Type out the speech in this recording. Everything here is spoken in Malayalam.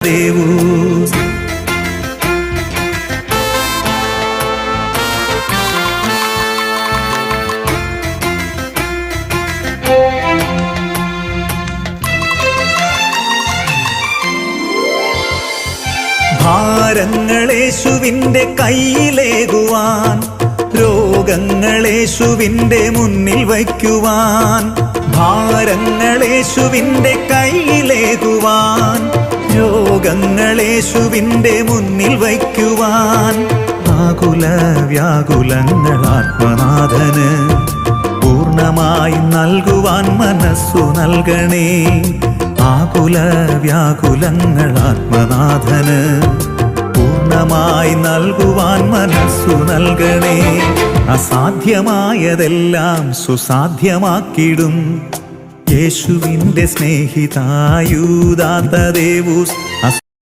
ദേവൂസ്. ഭാരങ്ങളേശുവിൻ്റെ കയ്യിലേകുവാൻ, രോഗങ്ങളേശുവിൻ്റെ മുന്നിൽ വയ്ക്കുവാൻ. ഭാരങ്ങളേശുവിൻ്റെ കയ്യിലേകുവാൻ, രോഗങ്ങളേശുവിൻ്റെ മുന്നിൽ വയ്ക്കുവാൻ. ആകുല വ്യാകുലങ്ങൾ ആത്മനാഥന് പൂർണ്ണമായി നൽകുവാൻ മനസ്സു നൽകണേ. ആകുല വ്യാകുലങ്ങൾ ആത്മനാഥന് പൂർണ്ണമായി നൽകുവാൻ മനസ്സു നൽകണേ. അസാധ്യമായതെല്ലാം സുസാധ്യമാക്കിടും യേശുവിൻ്റെ സ്നേഹിതായൂദാത്ത ദേവൂസ്.